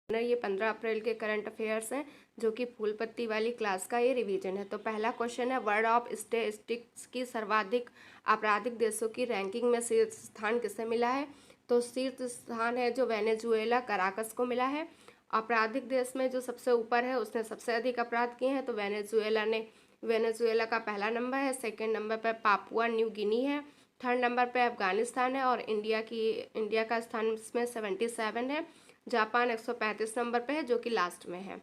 ये 15 अप्रैल के current affairs हैं जो कि फूल पत्ती वाली क्लास का ये रिवीजन है। तो पहला क्वेश्चन है, वर्ल्ड ऑफ स्टैटिस्टिक्स की सर्वाधिक आपराधिक देशों की रैंकिंग में शीर्ष स्थान किसे मिला है? तो शीर्ष स्थान है जो वेनेजुएला कराकस को मिला है। आपराधिक देश में जो सबसे ऊपर है उसने सबसे अधिक अपराध किए हैं, तो वेनेजुएला का पहला नंबर है। सेकेंड नंबर पर पापुआ न्यू गिनी है। थर्ड नंबर पर अफगानिस्तान है और इंडिया का स्थान इसमें 77 है। जापान 135 नंबर पे है जो कि लास्ट में है।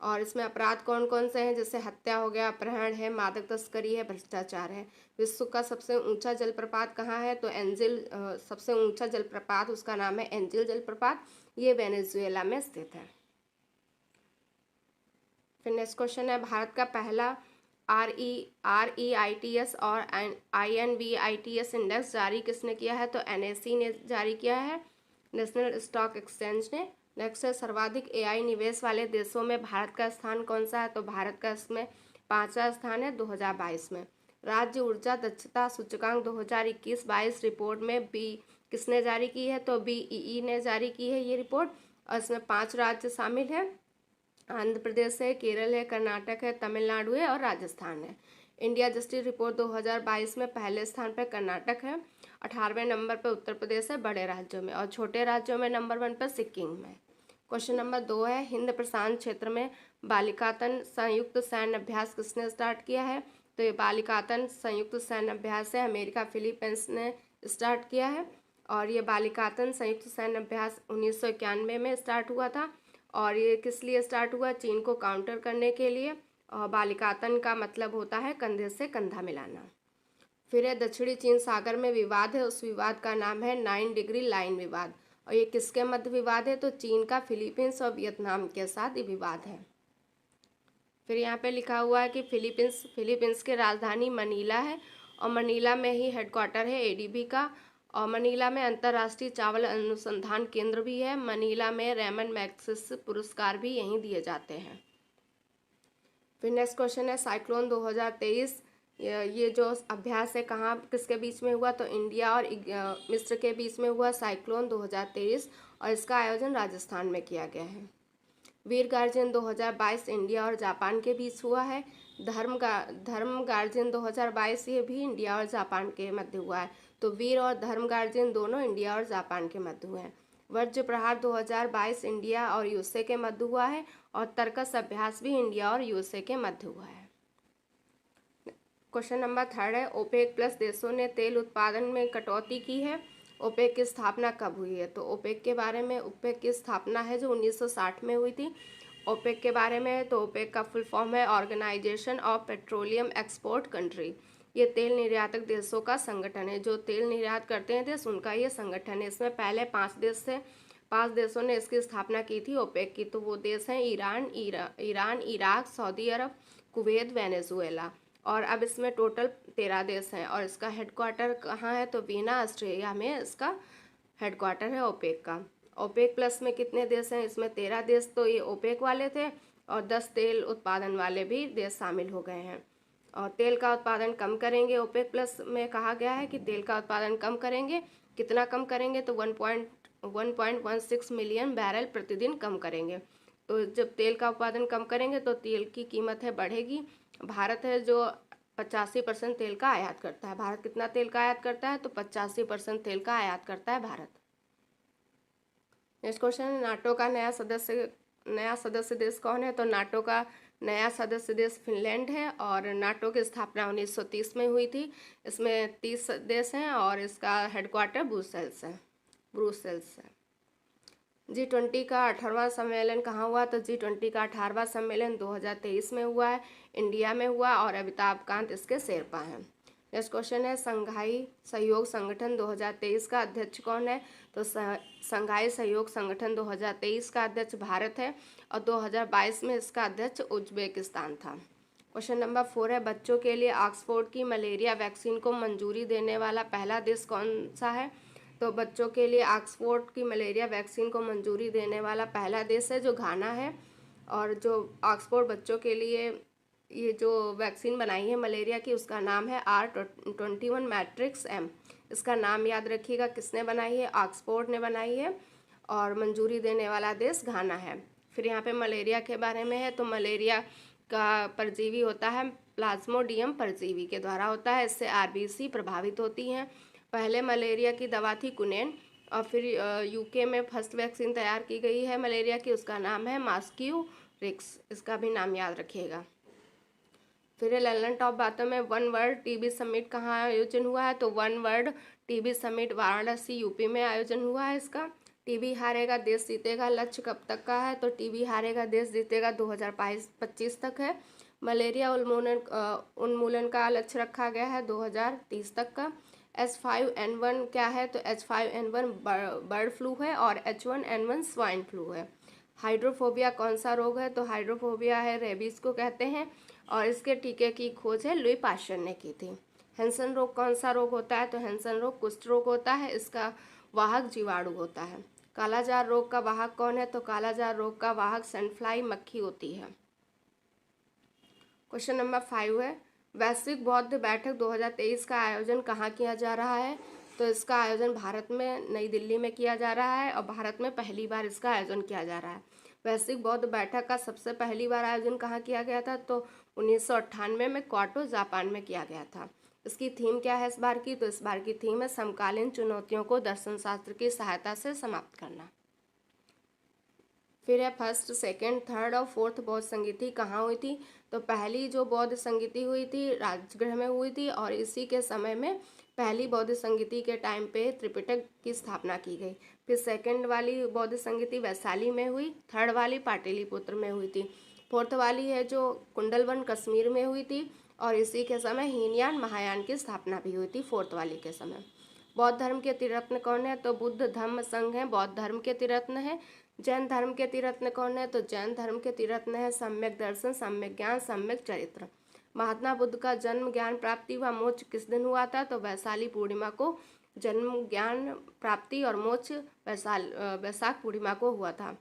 और इसमें अपराध कौन कौन से हैं, जैसे हत्या हो गया, अपहरण है, मादक तस्करी है, भ्रष्टाचार है। विश्व का सबसे ऊंचा जलप्रपात कहाँ है? तो सबसे ऊंचा जलप्रपात उसका नाम है एंजिल जलप्रपात, ये वेनेजुएला में स्थित है। फिर नेक्स्ट क्वेश्चन है, भारत का पहला REITS और INVITS इंडेक्स जारी किसने किया है? तो NSE ने जारी किया है, नेशनल स्टॉक एक्सचेंज ने। नेक्स्ट है, सर्वाधिक AI निवेश वाले देशों में भारत का स्थान कौन सा है? तो भारत का इसमें 5वां स्थान है 2022 में। राज्य ऊर्जा दक्षता सूचकांक 2021-22 रिपोर्ट में किसने जारी की है? तो BEE ने जारी की है ये रिपोर्ट, और इसमें 5 राज्य शामिल है, आंध्र प्रदेश है, केरल है, कर्नाटक है, तमिलनाडु है और राजस्थान है। इंडिया जस्टिस रिपोर्ट 2022 में पहले स्थान पर कर्नाटक है, 18वें नंबर पर उत्तर प्रदेश है बड़े राज्यों में, और छोटे राज्यों में नंबर 1 पर सिक्किम है। क्वेश्चन नंबर 2 है, हिंद प्रशांत क्षेत्र में बालिकातन संयुक्त सैन्य अभ्यास किसने स्टार्ट किया है? तो ये बालिकातन संयुक्त सैन्य अभ्यास है अमेरिका फिलीपींस ने स्टार्ट किया है, और ये बालिकातन संयुक्त सैन्य अभ्यास 1991 में स्टार्ट हुआ था। और ये किस लिए स्टार्ट हुआ? चीन को काउंटर करने के लिए। और बालिकातन का मतलब होता है कंधे से कंधा मिलाना। फिर है, दक्षिणी चीन सागर में विवाद है, उस विवाद का नाम है 9 डिग्री लाइन विवाद, और ये किसके मध्य विवाद है? तो चीन का फिलीपींस और वियतनाम के साथ ये विवाद है। फिर यहाँ पे लिखा हुआ है कि फिलीपींस की राजधानी मनीला है, और मनीला में ही हेडक्वार्टर है ADB का, और मनीला में अंतर्राष्ट्रीय चावल अनुसंधान केंद्र भी है। मनीला में रेमन मैग्सेसे पुरस्कार भी यहीं दिए जाते हैं। फिर नेक्स्ट क्वेश्चन है, साइक्लोन 2023 ये जो अभ्यास है कहाँ किसके बीच में हुआ? तो इंडिया और मिस्र के बीच में हुआ साइक्लोन 2023, और इसका आयोजन राजस्थान में किया गया है। वीर गार्जन 2022 इंडिया और जापान के बीच हुआ है। धर्म गार्जन 2022 ये भी इंडिया और जापान के मध्य हुआ है। तो वीर और धर्म गार्जन दोनों इंडिया और जापान के मध्य हुए हैं। वज्र प्रहार 2022 इंडिया और USA के मध्य हुआ है, और तर्कस अभ्यास भी इंडिया और USA के मध्य हुआ है। क्वेश्चन नंबर 3 है, OPEC प्लस देशों ने तेल उत्पादन में कटौती की है। OPEC की स्थापना कब हुई है? तो OPEC के बारे में, OPEC की स्थापना है जो 1960 में हुई थी। OPEC के बारे में, तो OPEC का फुल फॉर्म है organisation of petroleum export country. ये तेल निर्यातक देशों का संगठन है, जो तेल निर्यात करते हैं देश उनका ये संगठन है। इसमें पहले 5 देश थे, 5 देशों ने इसकी स्थापना की थी OPEC की। तो वो देश हैं ईरान, इराक, सऊदी अरब, कुवैत, वेनेजुएला, और अब इसमें टोटल 13 देश हैं। और इसका हेडक्वार्टर कहाँ है? तो वीना ऑस्ट्रेलिया में इसका हेडक्वार्टर है OPEC का। OPEC प्लस में कितने देश हैं? इसमें 13 देश तो ये OPEC वाले थे, और 10 तेल उत्पादन वाले भी देश शामिल हो गए हैं। और तेल का उत्पादन कम करेंगे, OPEC प्लस में कहा गया है कि तेल का उत्पादन कम करेंगे। कितना कम करेंगे? तो 1.16 मिलियन बैरल प्रतिदिन कम करेंगे। तो जब तेल का उत्पादन कम करेंगे तो तेल की कीमत है बढ़ेगी। भारत है जो 85% तेल का आयात करता है। भारत कितना तेल का आयात करता है? तो 85% तेल का आयात करता है भारत। नेक्स्ट क्वेश्चन है, नाटो का नया सदस्य देश कौन है? तो नाटो का नया सदस्य देश फिनलैंड है, और नाटो की स्थापना 1930 में हुई थी। इसमें 30 देश हैं, और इसका हेडक्वार्टर ब्रुसेल्स है। G20 का 18वां सम्मेलन कहाँ हुआ? तो G20 का 18वां सम्मेलन 2023 में हुआ है, इंडिया में हुआ, और अमिताभ कांत इसके शेरपा हैं। नेक्स्ट क्वेश्चन है, संघाई सहयोग संगठन 2023 का अध्यक्ष कौन है? तो संघाई सहयोग संगठन 2023 का अध्यक्ष भारत है, और 2022 में इसका अध्यक्ष उज्बेकिस्तान था। क्वेश्चन नंबर 4 है, बच्चों के लिए ऑक्सफोर्ड की मलेरिया वैक्सीन को मंजूरी देने वाला पहला देश कौन सा है? तो बच्चों के लिए ऑक्सफोर्ड की मलेरिया वैक्सीन को मंजूरी देने वाला पहला देश है जो घाना है। और जो ऑक्सफोर्ड बच्चों के लिए ये जो वैक्सीन बनाई है मलेरिया की, उसका नाम है R21 मैट्रिक्स M। इसका नाम याद रखिएगा, किसने बनाई है? ऑक्सफोर्ड ने बनाई है। और मंजूरी देने वाला देश घाना है। फिर यहाँ पे मलेरिया के बारे में है, तो मलेरिया का परजीवी होता है प्लाज्मोडियम परजीवी के द्वारा होता है। इससे आरबीसी प्रभावित होती हैं। पहले मलेरिया की दवा थी कुनेन, और फिर यूके में फर्स्ट वैक्सीन तैयार की गई है मलेरिया की, उसका नाम है मास्क्यूरिक्स। इसका भी नाम याद रखिएगा। फिर ललन टॉप बातों में वन वर्ल्ड टीबी समिट कहाँ आयोजन हुआ है, तो one world TB summit Varanasi UP में आयोजन हुआ है इसका। टीबी हारेगा देश जीतेगा लक्ष्य कब तक का है, तो टीबी हारेगा देश जीतेगा 2025 तक है। मलेरिया उन्मूलन का लक्ष्य रखा गया है 2030 तक का। H5N1 क्या है, तो H5N1 बर्ड फ्लू है और H1N1 स्वाइन फ्लू है। हाइड्रोफोबिया कौन सा रोग है, तो हाइड्रोफोबिया है रेबीज को कहते हैं, और इसके टीके की खोज है लुई पाश्चर ने की थी। हैंसन रोग कौन सा रोग होता है, तो हैंसन रोग कुष्ठ रोग होता है, इसका वाहक जीवाणु होता है। कालाजार रोग का वाहक कौन है, तो कालाजार रोग का वाहक सनफ्लाई मक्खी होती है। क्वेश्चन नंबर 5 है, वैश्विक बौद्ध बैठक 2023 का आयोजन कहाँ किया जा रहा है, तो इसका आयोजन भारत में नई दिल्ली में किया जा रहा है, और भारत में पहली बार इसका आयोजन किया जा रहा है। वैश्विक बौद्ध बैठक का सबसे पहली बार आयोजन कहाँ किया गया था, तो 1998 में क्योटो जापान में किया गया था। इसकी थीम क्या है इस बार की, तो इस बार की थीम है समकालीन चुनौतियों को दर्शन शास्त्र की सहायता से समाप्त करना। फिर है फर्स्ट, सेकंड, थर्ड और फोर्थ बौद्ध संगीति कहाँ हुई थी, तो पहली जो बौद्ध संगीति हुई थी राजगृह में हुई थी, और इसी के समय में पहली बौद्ध संगीति के टाइम पे त्रिपिटक की स्थापना की गई। फिर सेकंड वाली बौद्ध संगीति वैशाली में हुई, थर्ड वाली पाटलिपुत्र में हुई थी, फोर्थ वाली है जो कुंडलवन कश्मीर में हुई थी, और इसी के समय हीनयान महायान की स्थापना भी हुई थी फोर्थ वाली के समय। बौद्ध धर्म के त्रिरत्न कौन है, तो बुद्ध धम्म संघ है बौद्ध धर्म के त्रिरत्न है। जैन धर्म के त्रिरत्न कौन है, तो जैन धर्म के त्रिरत्न है सम्यक दर्शन, सम्यक ज्ञान, सम्यक चरित्र। महात्मा बुद्ध का जन्म, ज्ञान प्राप्ति व मोक्ष किस दिन हुआ था, तो वैशाली पूर्णिमा को जन्म, ज्ञान प्राप्ति और मोक्ष वैशाख पूर्णिमा को हुआ था।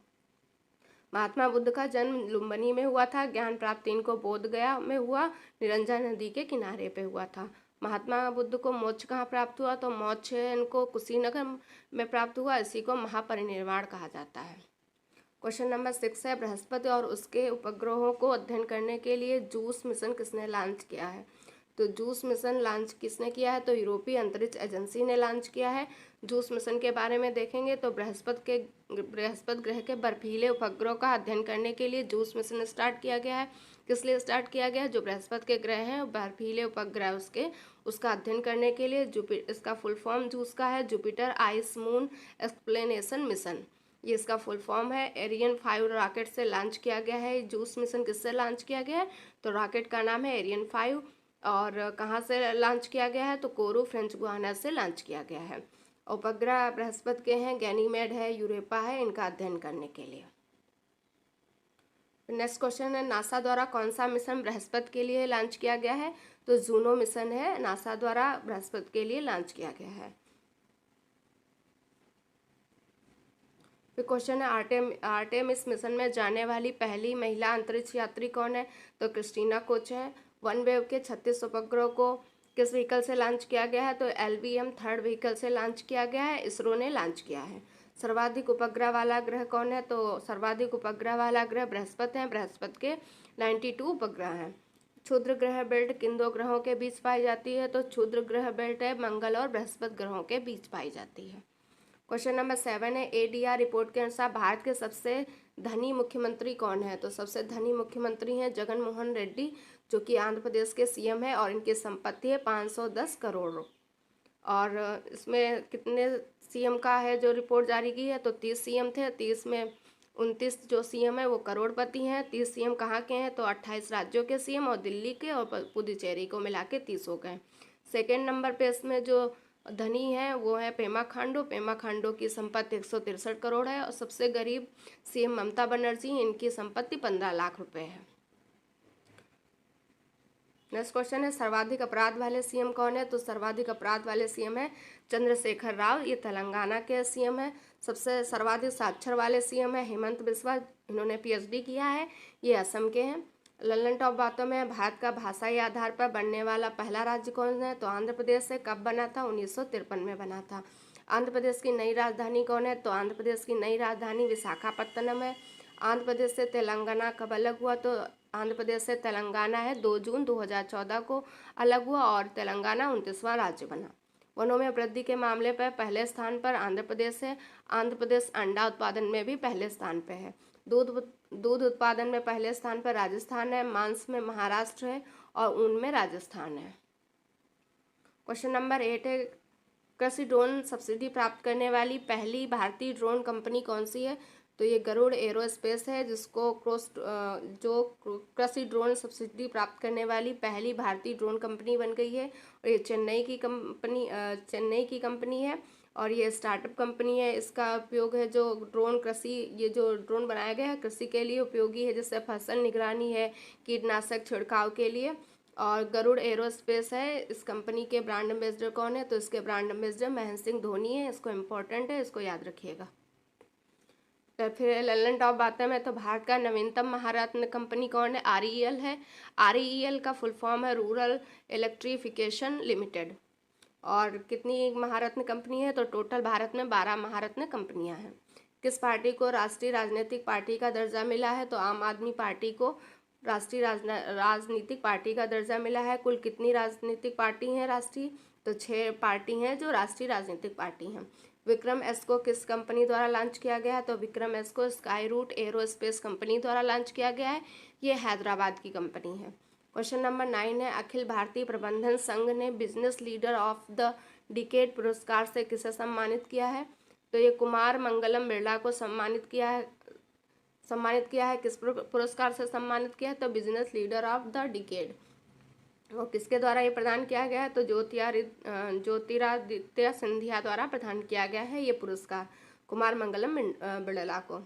महात्मा बुद्ध का जन्म लुम्बिनी में हुआ था, ज्ञान प्राप्ति इनको बोध गया में हुआ, निरंजन नदी के किनारे पे हुआ था। महात्मा बुद्ध को मोक्ष कहाँ प्राप्त हुआ, तो मोक्ष इनको कुशीनगर में प्राप्त हुआ, इसी को महापरिनिर्वाण कहा जाता है। क्वेश्चन नंबर 6 है, बृहस्पति और उसके उपग्रहों को अध्ययन करने के लिए जूस मिशन किसने लॉन्च किया है, तो जूस मिशन लॉन्च किसने किया है, तो यूरोपीय अंतरिक्ष एजेंसी ने लॉन्च किया है। जूस मिशन के बारे में देखेंगे तो बृहस्पति ग्रह के बर्फीले उपग्रह का अध्ययन करने के लिए जूस मिशन स्टार्ट किया गया है। किस लिए स्टार्ट किया गया है, जो बृहस्पति के ग्रह हैं बर्फीले उपग्रह उसका अध्ययन करने के लिए। इसका फुल फॉर्म जूस का है Jupiter ice moon explanation mission, ये इसका फुल फॉर्म है। एरियन 5 रॉकेट से लॉन्च किया गया है। जूस मिशन किससे लॉन्च किया गया है, तो रॉकेट का नाम है एरियन 5, और कहाँ से लॉन्च किया गया है, तो कोरू फ्रेंच गुयाना से लॉन्च किया गया है। उपग्रह बृहस्पति के हैं, गैनीमेड है, यूरोपा है, इनका अध्ययन करने के लिए। नेक्स्ट क्वेश्चन है, नासा द्वारा कौन सा मिशन बृहस्पति के लिए लॉन्च किया गया है, तो जूनो मिशन है, नासा द्वारा बृहस्पति के लिए लॉन्च किया गया है। फिर क्वेश्चन है, आर्टेमिस मिशन में जाने वाली पहली महिला अंतरिक्ष यात्री कौन है, तो क्रिस्टीना कोच है। वन वेव के 36 उपग्रह को किस व्हीकल से लॉन्च किया गया है, तो LVM 3rd व्हीकल से लॉन्च किया गया है, इसरो ने लॉन्च किया है। सर्वाधिक उपग्रह वाला ग्रह कौन है, तो सर्वाधिक उपग्रह वाला ग्रह बृहस्पति है, बृहस्पति के 92 उपग्रह हैं। क्षुद्र ग्रह बेल्ट किन दो ग्रहों के बीच पाई जाती है, तो क्षुद्र ग्रह बेल्ट है मंगल और बृहस्पति ग्रहों के बीच पाई जाती है। क्वेश्चन नंबर 7 है, ADR रिपोर्ट के अनुसार भारत के सबसे धनी मुख्यमंत्री कौन है, तो सबसे धनी मुख्यमंत्री हैं जगन मोहन रेड्डी, जो कि आंध्र प्रदेश के CM है, और इनकी संपत्ति है 510 करोड़। और इसमें कितने CM का है जो रिपोर्ट जारी की है, तो 30 CM थे, 30 में 29 जो CM है वो करोड़पति हैं। 30 CM कहाँ के हैं, तो 28 राज्यों के CM और दिल्ली के और पुदुचेरी को मिला के 30 हो गए। सेकेंड नंबर पे इसमें जो धनी है वो है पेमा खांडू, पेमा खांडू की संपत्ति 163 करोड़ है, और सबसे गरीब CM ममता बनर्जी, इनकी संपत्ति 15 लाख रुपए है। नेक्स्ट क्वेश्चन है, सर्वाधिक अपराध वाले CM कौन है, तो सर्वाधिक अपराध वाले CM है चंद्रशेखर राव, ये तेलंगाना के CM है। सबसे सर्वाधिक साक्षर वाले CM है हेमंत बिस्वा, इन्होंने PhD किया है, ये असम के हैं। ललन टॉप बातों में, भारत का भाषाई आधार पर बनने वाला पहला राज्य कौन है, तो आंध्र प्रदेश से कब बना था, 1953 में बना था। आंध्र प्रदेश की नई राजधानी कौन है? तो आंध्र प्रदेश की नई राजधानी विशाखापत्तनम है। आंध्र प्रदेश से तेलंगाना कब अलग हुआ? तो आंध्र प्रदेश से तेलंगाना है 2 जून 2014 को अलग हुआ और तेलंगाना 29वां राज्य बना। वनों में वृद्धि के मामले पर पहले स्थान पर आंध्र प्रदेश है। आंध्र प्रदेश अंडा उत्पादन में भी पहले स्थान पर है। दूध उत्पादन में पहले स्थान पर राजस्थान है। मांस में महाराष्ट्र है और ऊन में राजस्थान है। क्वेश्चन नंबर 8 है, कृषि ड्रोन सब्सिडी प्राप्त करने वाली पहली भारतीय ड्रोन कंपनी कौन सी है? तो ये गरुड़ एरोस्पेस है, जिसको जो कृषि ड्रोन सब्सिडी प्राप्त करने वाली पहली भारतीय ड्रोन कंपनी बन गई है। और ये चेन्नई की कंपनी है और ये स्टार्टअप कंपनी है। इसका उपयोग है जो ये जो ड्रोन बनाया गया है कृषि के लिए उपयोगी है, जैसे फसल निगरानी है, कीटनाशक छिड़काव के लिए। और गरुड़ एरोस्पेस है, इस कंपनी के ब्रांड एम्बेसडर कौन है? तो इसके ब्रांड एम्बेसडर महेंद्र सिंह धोनी है। इसको इम्पोर्टेंट है, इसको याद रखिएगा। तो फिर ललन टॉप बातें में, तो भारत का नवीनतम महारत्न कंपनी कौन है? REL है। REL का फुल फॉर्म है रूरल इलेक्ट्रिफिकेशन लिमिटेड। और कितनी महारत्न कंपनी है? तो टोटल भारत में 12 महारत्न कंपनियां हैं। किस पार्टी को राष्ट्रीय राजनीतिक पार्टी का दर्जा मिला है? तो आम आदमी पार्टी को राष्ट्रीय राजनीतिक पार्टी का दर्जा मिला है। कुल कितनी राजनीतिक पार्टी हैं राष्ट्रीय? तो 6 पार्टी हैं जो राष्ट्रीय राजनीतिक पार्टी हैं। विक्रम एस को किस कंपनी द्वारा लॉन्च किया गया है? तो विक्रम एस को स्काई रूट एरोस्पेस कंपनी द्वारा लॉन्च किया गया है। ये हैदराबाद की कंपनी है। क्वेश्चन नंबर 9 है, अखिल भारतीय प्रबंधन संघ ने business leader of the decade पुरस्कार से किसे सम्मानित किया है? तो ये कुमार मंगलम बिरला को सम्मानित किया है। किस पुरस्कार से सम्मानित किया है? तो business leader of the decade. वो किसके द्वारा ये प्रदान किया गया है? तो ज्योतिरादित्य सिंधिया द्वारा प्रदान किया गया है ये पुरस्कार कुमार मंगलम बिरला को।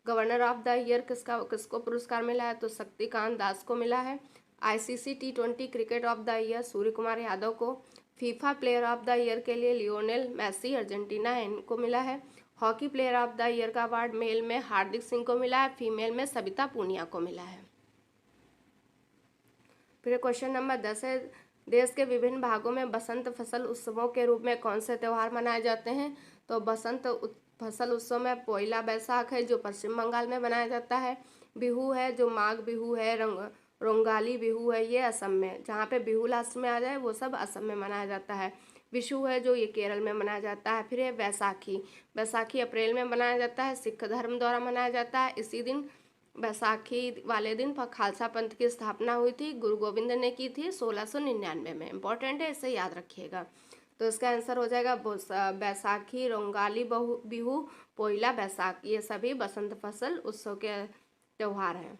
गवर्नर ऑफ द ईयर किसको पुरस्कार मिला है? तो शक्तिकांत दास को मिला है। ICC T20 cricket of the year Surya Kumar Yadav को। FIFA player of the year के लिए लियोनेल मेसी अर्जेंटीना इनको मिला है। Hockey player of the year का अवार्ड मेल में हार्दिक सिंह को मिला है, फीमेल में सविता पूनिया को मिला है। फिर क्वेश्चन नंबर 10 है, देश के विभिन्न भागों में बसंत फसल उत्सवों के रूप में कौन से त्यौहार मनाए जाते हैं? तो बसंत फसल उत्सव में पोइला बैसाख है जो पश्चिम बंगाल में मनाया जाता है। बिहू है जो माघ बिहू है, रोंगाली बिहू है ये असम में, जहाँ पे बिहू लास्ट में आ जाए वो सब असम में मनाया जाता है। विशु है जो ये केरल में मनाया जाता है। फिर है बैसाखी अप्रैल में मनाया जाता है, सिख धर्म द्वारा मनाया जाता है। इसी दिन बैसाखी वाले दिन खालसा पंथ की स्थापना हुई थी, गुरु गोविंद ने की थी 1699 में। इंपॉर्टेंट है, इसे याद रखिएगा। तो इसका आंसर हो जाएगा बैसाखी, रोंगाली बिहू, पोइला बैसाख, ये सभी बसंत फसल उत्सव के त्यौहार हैं।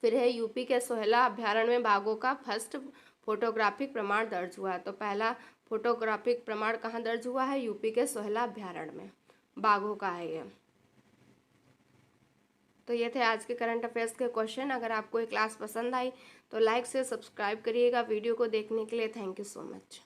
फिर है यूपी के सोहेला अभ्यारण्य में बाघों का फर्स्ट फोटोग्राफिक प्रमाण दर्ज हुआ है। तो पहला फोटोग्राफिक प्रमाण कहाँ दर्ज हुआ है? यूपी के सोहेला अभ्यारण्य में बाघों का है ये। तो ये थे आज के करंट अफेयर्स के क्वेश्चन। अगर आपको ये क्लास पसंद आई तो लाइक से सब्सक्राइब करिएगा वीडियो को देखने के लिए। Thank you so much.